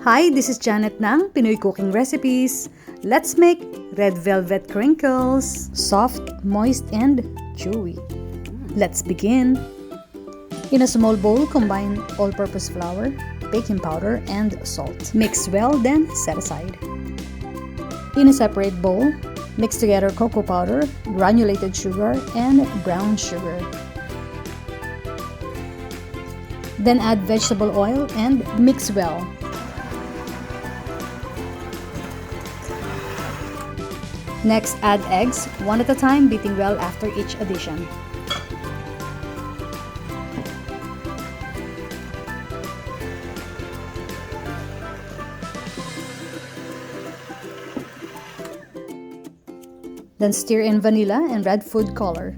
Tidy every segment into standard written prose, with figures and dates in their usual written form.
Hi, this is Janet ng Pinoy Cooking Recipes. Let's make red velvet crinkles. Soft, moist, and chewy. Let's begin. In a small bowl, combine all-purpose flour, baking powder, and salt. Mix well, then set aside. In a separate bowl, mix together cocoa powder, granulated sugar, and brown sugar. Then add vegetable oil and mix well. Next, add eggs, one at a time, beating well after each addition. Then stir in vanilla and red food color.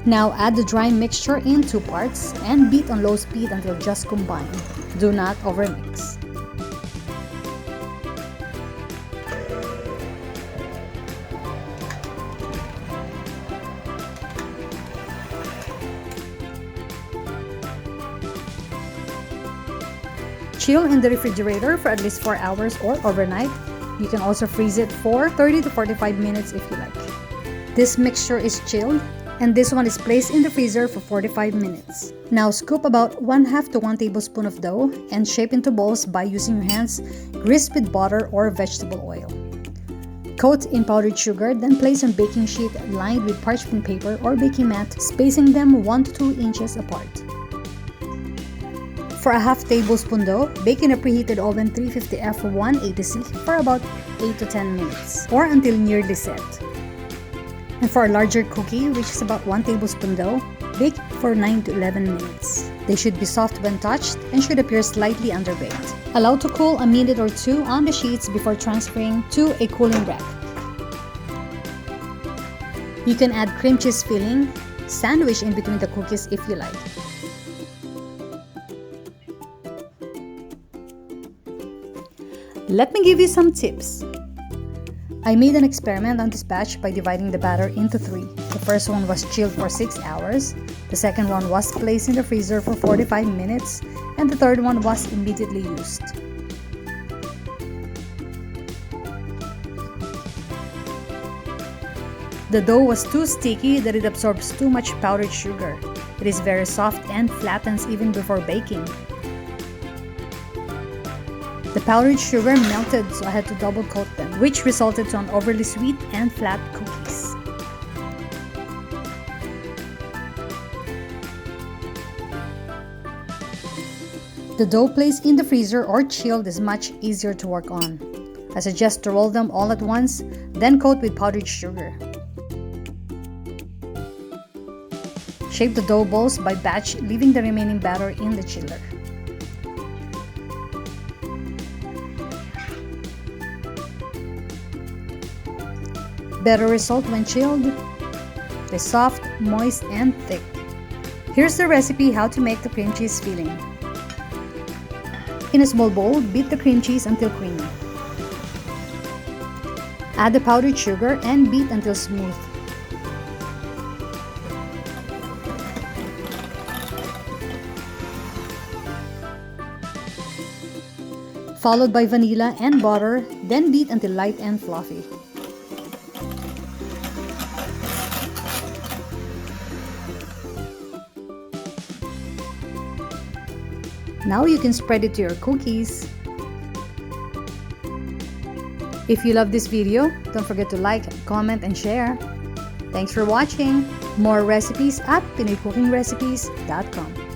Now add the dry mixture in 2 parts and beat on low speed until just combined. Do not overmix. Chill in the refrigerator for at least 4 hours or overnight. You can also freeze it for 30 to 45 minutes if you like. This mixture is chilled, and this one is placed in the freezer for 45 minutes. Now scoop about 1/2 to 1 tablespoon of dough and shape into balls by using your hands, greased with butter or vegetable oil. Coat in powdered sugar, then place on baking sheet lined with parchment paper or baking mat, spacing them 1 to 2 inches apart. For a 1/2 tablespoon dough, bake in a preheated oven 350 F 180C for about 8 to 10 minutes or until nearly set. And for a larger cookie, which is about 1 tablespoon dough, bake for 9 to 11 minutes. They should be soft when touched and should appear slightly underbaked. Allow to cool a minute or 2 on the sheets before transferring to a cooling rack. You can add cream cheese filling, sandwich in between the cookies if you like. Let me give you some tips. I made an experiment on this batch by dividing the batter into 3. The first one was chilled for 6 hours, the second one was placed in the freezer for 45 minutes, and the third one was immediately used. The dough was too sticky that it absorbs too much powdered sugar. It is very soft and flattens even before baking. The powdered sugar melted, so I had to double coat them, which resulted to an overly sweet and flat cookies. The dough placed in the freezer or chilled is much easier to work on. I suggest to roll them all at once, then coat with powdered sugar. Shape the dough balls by batch, leaving the remaining batter in the chiller. Better result when chilled. They're soft, moist, and thick. Here's the recipe how to make the cream cheese filling. In a small bowl, beat the cream cheese until creamy. Add the powdered sugar and beat until smooth. Followed by vanilla and butter, then beat until light and fluffy. Now you can spread it to your cookies. If you love this video, don't forget to like, comment, and share. Thanks for watching. More recipes at PinoyCookingRecipes.com.